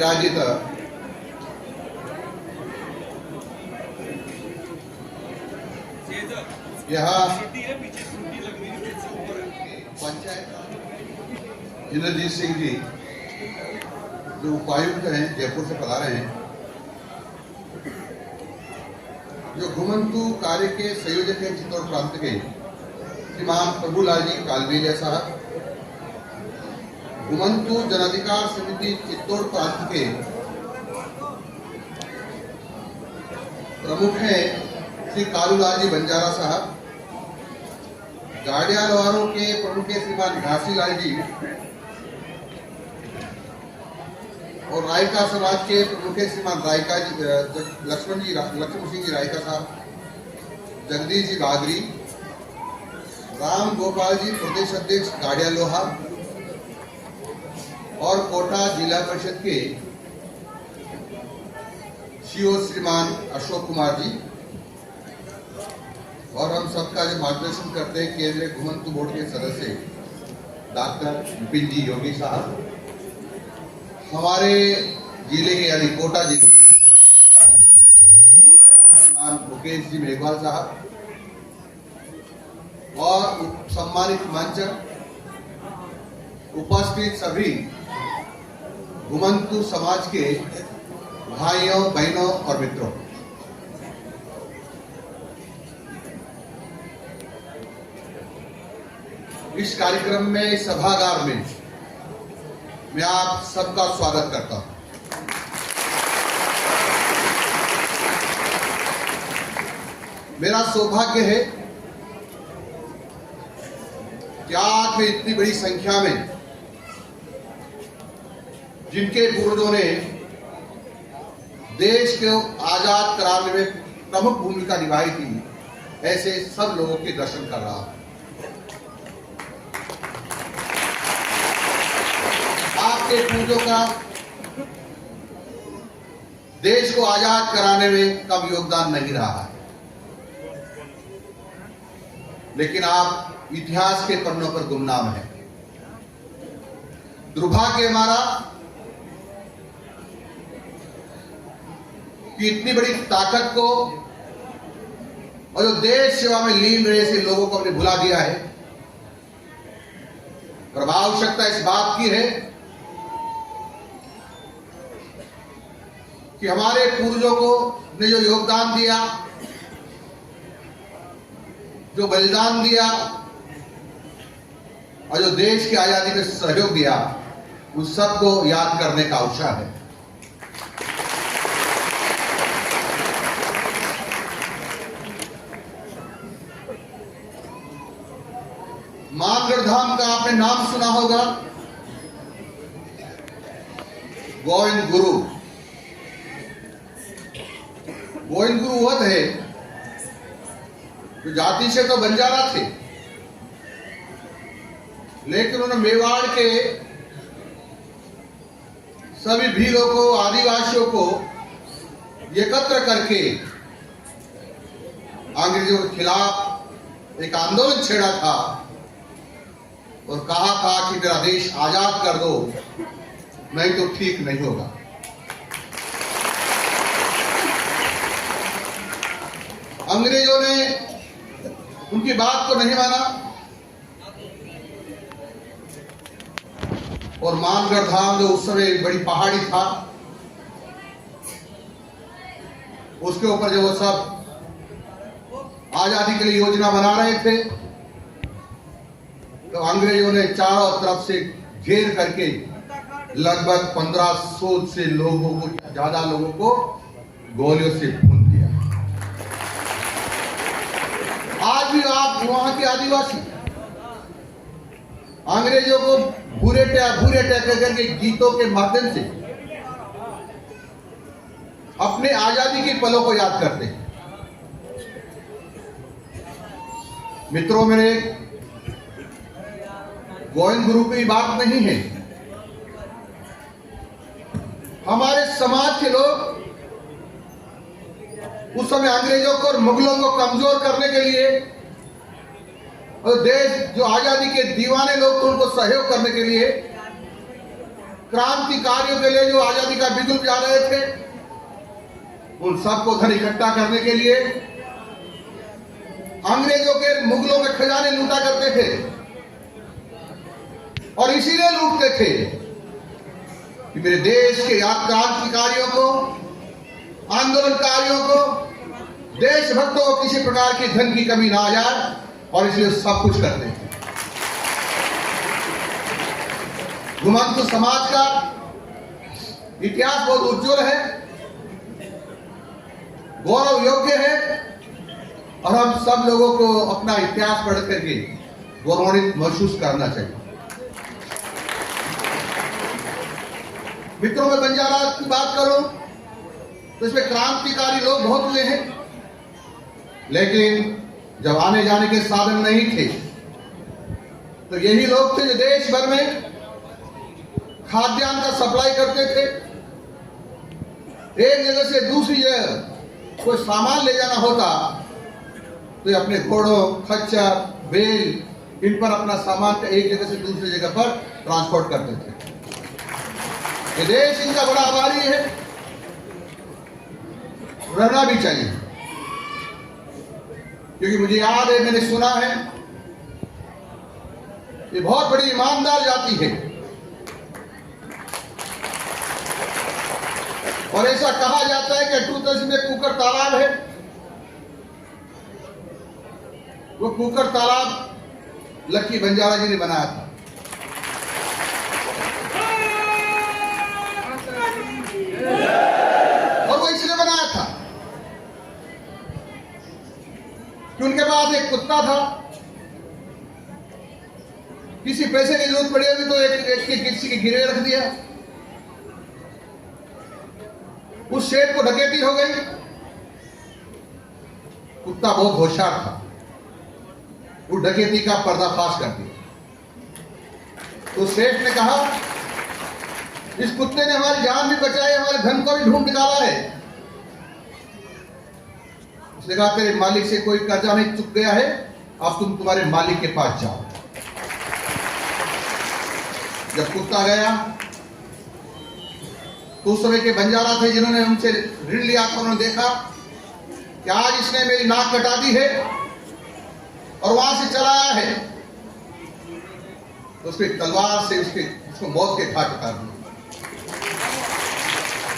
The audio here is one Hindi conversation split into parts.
विराजित यहाँ पंचायत इंद्रजीत सिंह जी जो उपायुक्त हैं जयपुर से पधारे हैं, जो घुमंतु कार्य के संयोजक हैं चित्तौड़ प्रांत के श्रीमान प्रभुलाल जी कालवेलिया साहब, घुमंतु जनाधिकार समिति चित्तौड़ प्रांत के प्रमुख हैं श्री कालूलाल जी बंजारा साहब, गाड़िया लोहारों के प्रमुख हैं श्रीमान घासीलाल जी और रायका समाज के प्रमुख हैं श्रीमान रायका जी लक्ष्मण सिंह जी रायका साहब, जगदीश जी बागरी, राम गोपाल जी प्रदेश अध्यक्ष गाड़िया लोहा और कोटा जिला परिषद के सीओ श्रीमान अशोक कुमार जी और हम सबका जो मार्गदर्शन करते हैं केंद्रीय घुमंतु बोर्ड के सदस्य डॉक्टर विपिन जी योगी साहब, हमारे जिले के यानी कोटा जिले श्रीमान मुकेश जी मेघवाल साहब और सम्मानित मंच उपस्थित सभी घुमंतु समाज के भाइयों बहनों और मित्रों, इस कार्यक्रम में इस सभागार में मैं आप सबका स्वागत करता हूं। मेरा सौभाग्य है कि आज में इतनी बड़ी संख्या में जिनके पूर्वजों ने देश को आजाद कराने में प्रमुख भूमिका निभाई थी, ऐसे सब लोगों के दर्शन कर रहा हूं। आपके पूर्वजों का देश को आजाद कराने में कम योगदान नहीं रहा है, लेकिन आप इतिहास के पन्नों पर गुमनाम हैं। दुर्भाग्य हमारा कि इतनी बड़ी ताकत को और जो देश सेवा में लीन रहे ऐसे लोगों को हमने भुला दिया है। और आवश्यकता इस बात की है कि हमारे पूर्वजों को ने जो योगदान दिया, जो बलिदान दिया और जो देश की आजादी में सहयोग दिया, उस सबको याद करने का अवसर है। मानगढ़ धाम का आपने नाम सुना होगा। गोविंद गुरु वह थे जो जाति से तो बंजारा थे, लेकिन उन्होंने मेवाड़ के सभी भीलों को, आदिवासियों को एकत्र करके अंग्रेजों के खिलाफ एक आंदोलन छेड़ा था और कहा था कि मेरा देश आजाद कर दो, नहीं तो ठीक नहीं होगा। अंग्रेजों ने उनकी बात को नहीं माना और मानगढ़ धाम जो उस समय बड़ी पहाड़ी था, उसके ऊपर जो वो सब आजादी के लिए योजना बना रहे थे, तो अंग्रेजों ने चारों तरफ से घेर करके लगभग 1500 से लोगों को, ज्यादा लोगों को गोलियों से भून दिया। आज भी आप वहां के आदिवासी अंग्रेजों को भूरे टैकर करके गीतों के माध्यम से अपने आजादी के पलों को याद करते हैं। मित्रों, मेरे गोविंद गुरु की बात नहीं है। हमारे समाज के लोग उस समय अंग्रेजों को और मुगलों को कमजोर करने के लिए और देश जो आजादी के दीवाने लोग थे उनको सहयोग करने के लिए क्रांतिकारियों के लिए जो आजादी का बिगुल बजा रहे थे, उन सबको धन इकट्ठा करने के लिए अंग्रेजों के मुगलों के खजाने लूटा करते थे और इसीलिए लूटते थे कि मेरे देश के क्रांतिकारियों को, आंदोलनकारियों को, देशभक्तों को किसी प्रकार की धन की कमी ना आ जाए, और इसलिए सब कुछ करते थे। घुमंतु समाज का इतिहास बहुत उज्जवल है, गौरव योग्य है, और हम सब लोगों को अपना इतिहास पढ़ करके गौरवान्वित महसूस करना चाहिए। मित्रों, में बंजारा की बात करूं तो इसमें क्रांतिकारी लोग बहुत हुए हैं, लेकिन जब आने जाने के साधन नहीं थे तो यही लोग थे जो देश भर में खाद्यान्न का सप्लाई करते थे। एक जगह से दूसरी जगह कोई सामान ले जाना होता तो ये अपने घोड़ों, खच्चर, बैल, इन पर अपना सामान एक जगह से दूसरी जगह पर ट्रांसपोर्ट करते थे। ये देश इनका बड़ा आभारी है, रहना भी चाहिए, क्योंकि मुझे याद है, मैंने सुना है, ये बहुत बड़ी ईमानदार जाति है। और ऐसा कहा जाता है कि अटूतस में कुकर तालाब है, वो कुकर तालाब लक्की बंजारा जी ने बनाया था। और वो इसलिए बनाया था कि उनके पास एक कुत्ता था, किसी पैसे की जरूरत पड़ी होगी तो एक किसी के गिरवे रख दिया, उस शेर को डकैती हो गई। कुत्ता बहुत होशियार था, वो डकैती का पर्दाफाश कर दिया। तो सेठ ने कहा, इस कुत्ते ने हमारी जान भी बचाई, हमारे धन को भी ढूंढ निकाला है। उसने कहा, तेरे मालिक से कोई कर्जा नहीं चुक गया है, अब तुम तुम्हारे मालिक के पास जाओ। जब कुत्ता गया तो उस समय के बंजारा थे जिन्होंने उनसे ऋण लिया था, उन्होंने देखा कि आज इसने मेरी नाक कटा दी है और वहां से चला आया है, तो उसके तलवार से उसको मौत के घाट उतार दिया।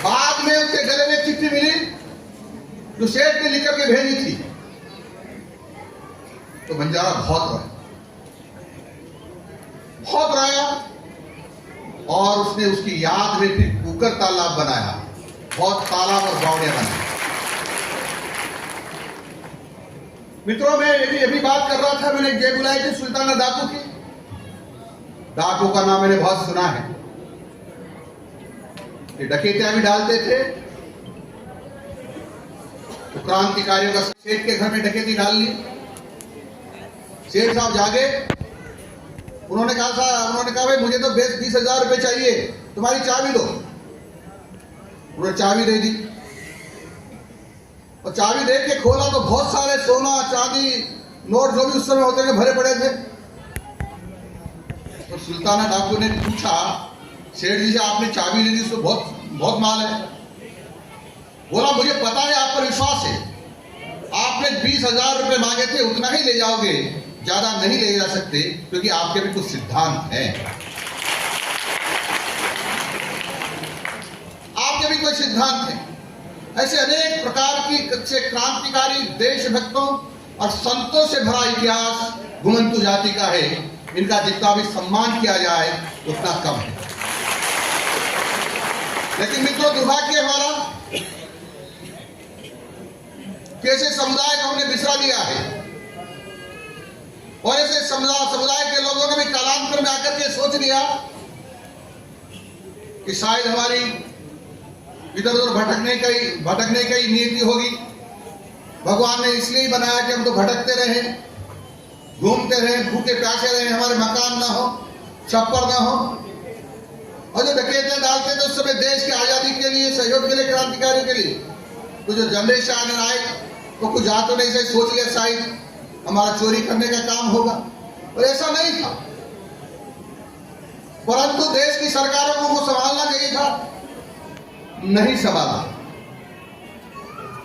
बाद में उसके गले में चिट्ठी मिली जो सेठ ने लिख के भेजी थी, तो बंजारा बहुत रोया और उसने उसकी याद में फिर कुकर तालाब बनाया, बहुत तालाब और बावड़ियां बनाई। मित्रों, मैं अभी बात कर रहा था, मैंने जय बुलाई थी सुल्ताना डाकू की। डाकू का नाम मैंने बहुत सुना है, ये डकैतियां भी डालते थे। तो क्रांतिकारियों का सेठ के घर में डकैती डाल ली। सेठ साहब जागे, उन्होंने कहा भाई मुझे तो 20,000 रुपए चाहिए, तुम्हारी चाबी दो। उन्होंने चाबी दे दी और चाबी दे के खोला तो बहुत सारे सोना, चांदी, नोट जो भी उस समय होते थे भरे पड़े थे। तो सुल्ताना डाकू ने पूछा, सेठ जी से आपने चाबी दे दी, उसको बहुत माल है। बोला, मुझे पता है आप पर विश्वास है, आपने 20,000 रुपए मांगे थे, उतना ही ले जाओगे, ज्यादा नहीं ले जा सकते, क्योंकि आपके भी कुछ सिद्धांत हैं, आपके भी कोई सिद्धांत हैं। ऐसे अनेक प्रकार की क्रांतिकारी देशभक्तों और संतों से भरा इतिहास घुमंतु जाति का है। इनका जितना भी सम्मान किया जाए उतना कम है। लेकिन मित्रों, दुर्भाग्य हमारा कैसे समुदाय को हमने बिसरा दिया है, और ऐसे समुदाय के लोगों ने भी कालांतर में आकर के सोच लिया कि शायद हमारी इधर उधर भटकने का ही नीति होगी। भगवान ने इसलिए ही बनाया कि हम तो भटकते रहे, घूमते रहे, भूखे प्यासे रहे, हमारे मकान ना हो, छप्पर ना हो। और जो डकैते डालते थे उस समय देश की आजादी के लिए, सहयोग के लिए, क्रांतिकारियों के लिए, तो जो जनरेशन आए तो कुछ जा तो नहीं से सोच लिया शायद हमारा चोरी करने का काम होगा, और ऐसा नहीं था। परंतु देश की सरकारों को संभालना चाहिए था, नहीं संभाला।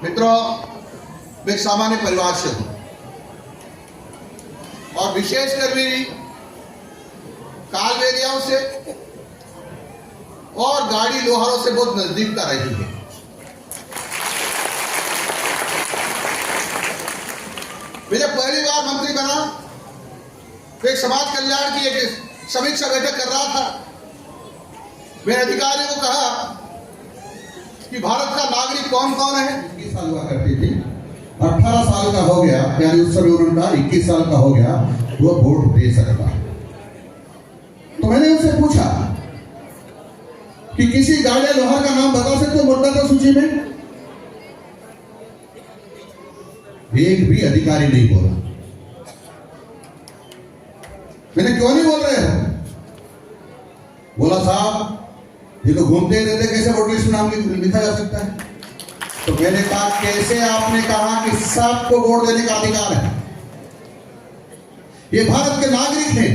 मित्रों, मैं एक सामान्य परिवार से हूं और विशेषकर मेरी कालबेलियाओं से और गाड़ी लोहारों से बहुत नजदीकता रही है। मैं जब पहली बार मंत्री बना तो एक समाज कल्याण की एक समीक्षा बैठक कर रहा था। मैंने अधिकारियों को कहा कि भारत का नागरिक कौन कौन है। 21 साल हुआ करती थी, 18 साल का हो गया, यानी उस समय उन्होंने 21 साल का हो गया, वो वोट दे सकता है। तो मैंने उनसे पूछा कि किसी गाड़िया लोहार का नाम बता सकते हो मतदाता सूची में? एक भी अधिकारी नहीं बोला। मैंने क्यों नहीं बोल रहे हो? बोला साहब ये तो घूमते रहते, कैसे वोट लिस्ट में नाम लिखा जा सकता है? तो मैंने कहा कैसे आपने कहा कि सबको वोट देने का अधिकार है? ये भारत के नागरिक हैं,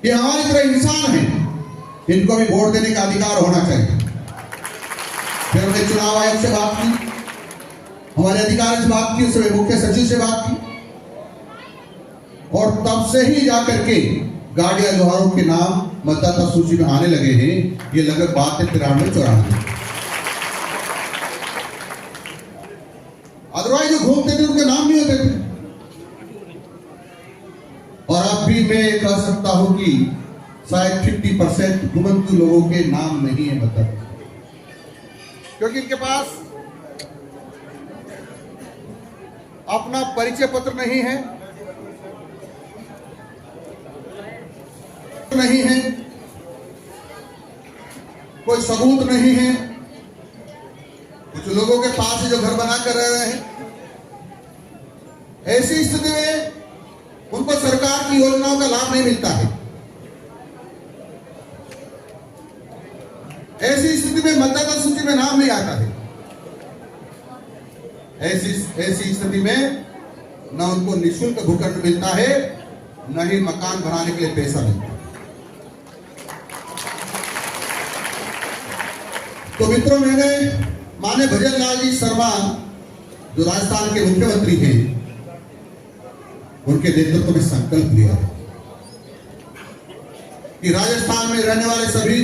ये हमारी तरह इंसान हैं, इनको भी वोट देने का अधिकार होना चाहिए। फिर हमने चुनाव आयोग से बात की, हमारे अधिकारी से बात की, उसमें मुख्य सचिव से बात की और तब से ही जाकर के गाड़िया लोहारों के नाम मतदाता सूची में आने लगे हैं। ये लगभग बात है 93-94। अदरवाइज जो घूमते थे उनके नाम नहीं होते थे। और अब भी मैं कह सकता हूं कि शायद 50% घुमंतु लोगों के नाम नहीं है मतलब, क्योंकि इनके पास अपना परिचय पत्र नहीं है, कोई सबूत नहीं है। कुछ लोगों के पास जो घर बना कर रहे हैं, ऐसी स्थिति में उनको सरकार की योजनाओं का लाभ नहीं मिलता है। ऐसी स्थिति में मतदाता सूची में नाम नहीं आता है। ऐसी स्थिति में न उनको निःशुल्क भूखंड मिलता है, न ही मकान बनाने के लिए पैसा मिलता है। तो मित्रों, मैंने माननीय भजन लाल जी शर्मा जो राजस्थान के मुख्यमंत्री हैं, उनके नेतृत्व में संकल्प लिया है कि राजस्थान में रहने वाले सभी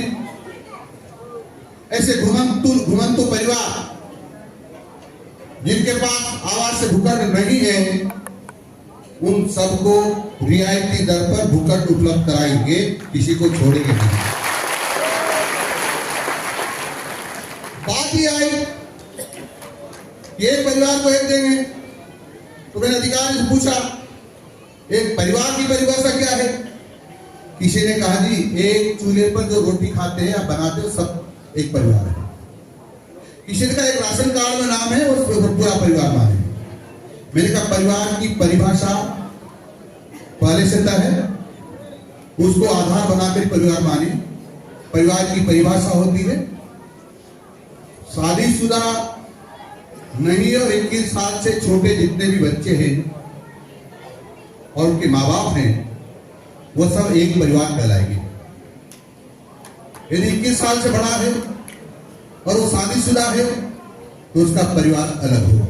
ऐसे घुमंतु परिवार जिनके पास आवास से भूखंड नहीं है, उन सबको रियायती दर पर भूखंड उपलब्ध कराएंगे, किसी को छोड़ेंगे नहीं। बात ही आई एक परिवार को एक देंगे, तो मैंने अधिकारी से पूछा एक परिवार की परिभाषा क्या है? किसी ने कहा जी एक चूल्हे पर जो रोटी खाते हैं या बनाते हो सब एक परिवार है। किसी ने कहा एक राशन कार्ड में नाम है, उस पूरा परिवार माने। मैंने कहा परिवार की परिभाषा पहले से तय है, उसको आधार बनाकर परिवार माने। परिवार की परिभाषा होती है शादीशुदा नहीं और 21 साल से छोटे जितने भी बच्चे हैं और उनके माँ बाप हैं, वो सब एक परिवार कहलाएंगे। यदि 21 साल से बड़ा है और वो शादीशुदा है तो उसका परिवार अलग होगा।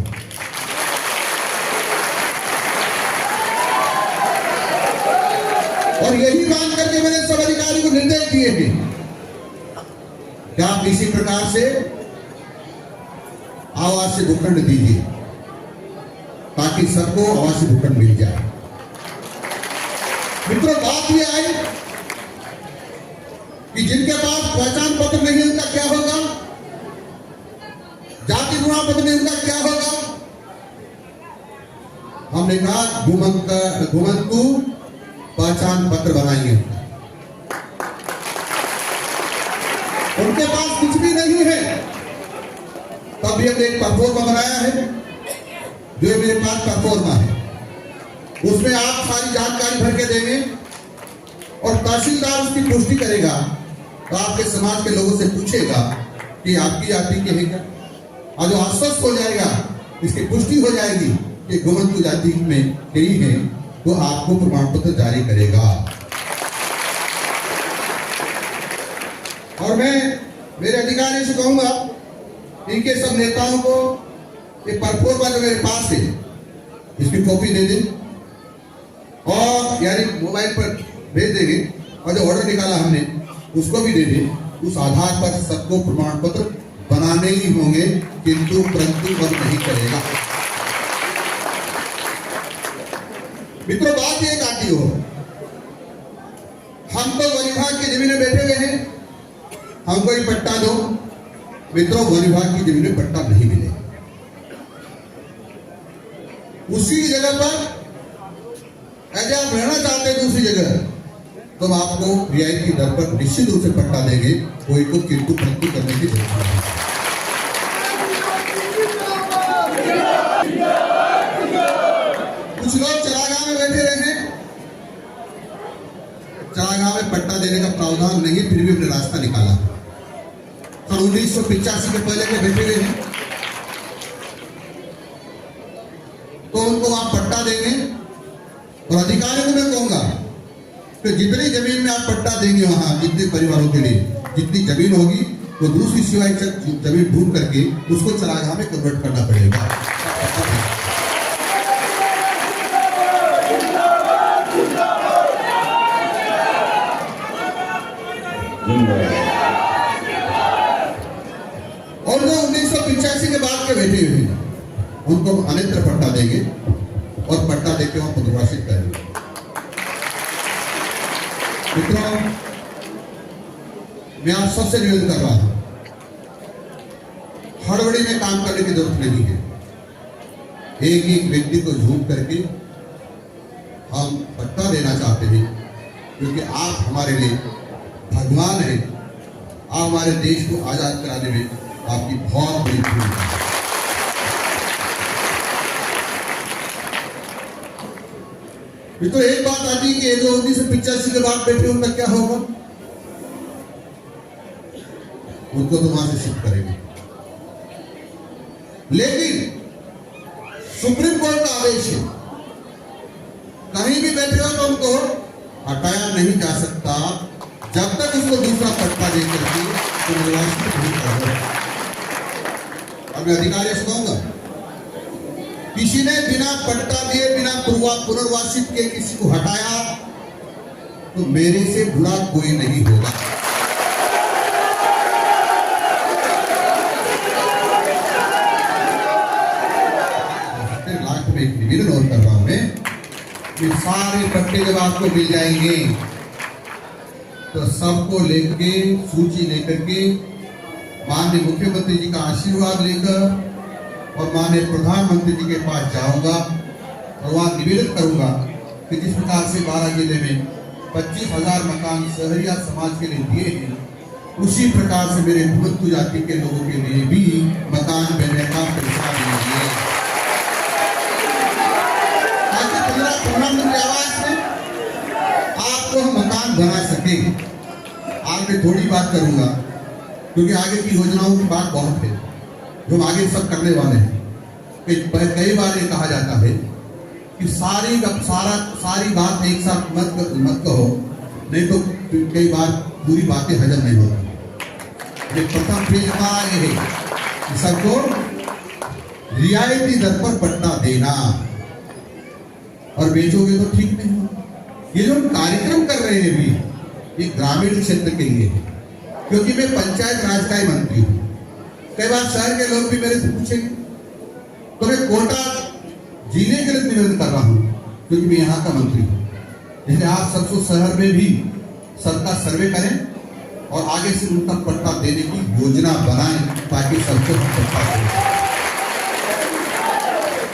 और यही मान करके मैंने सब अधिकारी को निर्देश दिए हैं कि आप इसी प्रकार से आवास से भूखंड दीजिए ताकि सबको आवास से भूखंड मिल जाए। मित्रों, बात यह आई कि जिनके पास पहचान पत्र नहीं है उनका क्या होगा, जाति प्रमाण पत्र नहीं उनका क्या होगा? हमने कहा घुमंतु पहचान पत्र बनाइए। उनके पास कुछ भी नहीं है, तब भी एक परफॉर्मा बनाया है, जो मेरे पास परफॉर्मा है, उसमें आप सारी जानकारी भर के देंगे और तहसीलदार उसकी पुष्टि करेगा। तो आपके समाज के लोगों से पूछेगा कि आपकी जाति के है क्या, और जो आश्वस्त हो जाएगा, इसकी पुष्टि हो जाएगी कि घुमंतु जाति में यही है, तो आपको प्रमाण पत्र जारी करेगा। और मैं मेरे अधिकारियों से कहूंगा, इनके सब नेताओं को ये परफोर वाले मेरे पास है, इसकी कॉपी दे दें और यानी मोबाइल पर भेज देंगे, और जो ऑर्डर निकाला हमने उसको भी दे दें। उस आधार पर सबको प्रमाण पत्र बनाने ही होंगे, किंतु परंतु बंद नहीं करेगा। मित्रों, बात ये आती हो, हम तो वन विभाग की जमीन में बैठे हुए हैं, हमको ही पट्टा दो। मित्रों, वन विभाग की जमीन में पट्टा नहीं मिलेगा। उसी जगह पर यदि आप रहना चाहते हैं दूसरी जगह, तो आपको रियायती दर पर निश्चित रूप से पट्टा देंगे, कोई को किंतु परंतु करने की जरूरत नहीं। कुछ लोग चरागाह में बैठे रहे हैं, चरागाह में पट्टा देने का प्रावधान नहीं, फिर भी हमने रास्ता निकाला। सन 1985 के पहले के बैठे हुए हैं, तो उनको वहां पट्टा देंगे। और अधिकारियों को मैं कहूंगा कि जितनी जमीन में आप पट्टा देंगे, वहां जितने परिवारों के लिए जितनी जमीन होगी, तो दूसरी सिवाय जमीन ढूंढ करके उसको चरागाह में कन्वर्ट करना पड़ेगा। और जो 1985 के बाद के बैठे हुए हैं, उनको अन्यत्र पट्टा देंगे और पट्टा देके वहां पुनर्वासित करेंगे। मित्रों, मैं आप सबसे निवेदन कर रहा हूं, हड़बड़ी में काम करने की जरूरत नहीं है। एक एक व्यक्ति को झूठ करके हम पट्टा देना चाहते हैं, क्योंकि आप हमारे लिए भगवान हैं। आप हमारे देश को आजाद कराने में आपकी बहुत बड़ी भूमिका है। तो एक बात आती है कि 1985 के बाद बैठे उनका क्या होगा? उनको तो वहां से शिफ्ट करेंगे, लेकिन सुप्रीम कोर्ट का आदेश है, कहीं भी बैठे हो तो उनको हटाया नहीं जा सकता जब तक उसको दूसरा पट्टा देकर के निर्वासित नहीं करेगा। अब मैं अधिकारी से कहूंगा, किसी ने बिना पट्टा दिए, बिना पुनर्वासित के किसी को हटाया, तो मेरे से बुरा कोई नहीं होगा। लास्ट में एक निवेदन और कर रहा हूं मैं कि सारे पट्टे जब आपको मिल जाएंगे, तो सबको लेके सूची लेकर के माननीय मुख्यमंत्री जी का आशीर्वाद लेकर और माननीय प्रधानमंत्री जी के पास जाऊंगा और वहां निवेदन करूंगा कि जिस प्रकार से 12 जिले में 25,000 मकान सहरिया समाज के लिए दिए हैं, उसी प्रकार से मेरे घुमन्तु जाति के लोगों के लिए भी मकान बनने का फैसला लीजिए, ताकि प्रधानमंत्री आवास में आपको हम मकान बना सके। आगे थोड़ी बात करूंगा, क्योंकि आगे की योजनाओं की बात बहुत है जो हम आगे सब करने वाले हैं। कई बार ये कहा जाता है कि सारी बात एक साथ मत कहो, नहीं तो कई बार पूरी बातें हजम नहीं होती। प्रथम फेज हमारा ये है कि सबको रियायती दर पर पट्टा देना, और बेचोगे तो ठीक नहीं हो। ये जो कार्यक्रम कर रहे हैं भी, ये ग्रामीण क्षेत्र के लिए है, क्योंकि मैं पंचायत राज का मंत्री हूँ। कई बार शहर के लोग भी मेरे से पूछेंगे, तो मैं कोटा जिले के लिए निवेदन कर रहा हूँ, क्योंकि मैं यहाँ का मंत्री हूँ। इसलिए आप सबको शहर में भी सबका सर्वे करें और आगे से उनका पट्टा देने की योजना बनाएं, ताकि सबको पट्टा दें।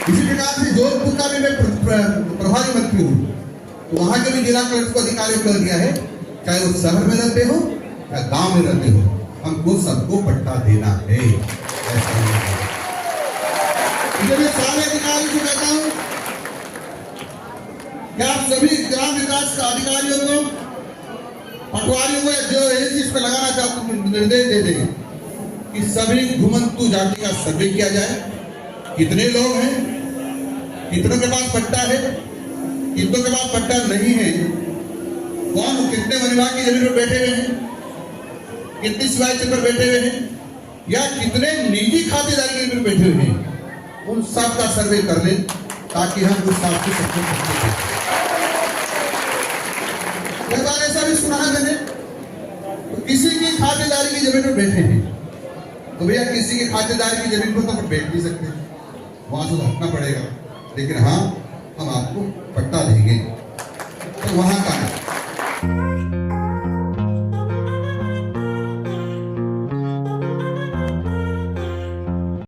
इसी प्रकार से जोधपुर का भी मैं प्रभारी मंत्री हूँ, तो वहां के भी जिला कलेक्टर को अधिकारी कर दिया है, चाहे वो शहर में रहते हो या गांव में रहते हो, हमको सबको पट्टा देना है। मैं सारे अधिकारी से कहता हूं कि आप सभी ग्राम विकास का अधिकारियों को, पटवारियों को जो इस पर लगाना चाहते निर्देश दे देंगे कि सभी घुमन्तु जाति का सर्वे किया जाए, कितने लोग हैं, कितनों के पास पट्टा है, कितनों के पास पट्टा नहीं है, कौन कितने वन विभाग की जमीन पर बैठे हुए हैं, कितनी सिवाइचे पर बैठे हुए हैं या कितने निजी खातेदारी के पर बैठे हुए हैं, उन सब का सर्वे कर लें ताकि हम उस साथ की सबको सकते हैं। कई बार ऐसा भी सुना है मैंने, तो किसी की खातेदारी की जमीन पर बैठे हैं, तो भैया किसी की खातेदारी की जमीन पर तो बैठ नहीं सकते, वहां से हटना पड़ेगा। लेकिन हाँ, हम आपको पट्टा देंगे, तो वहां का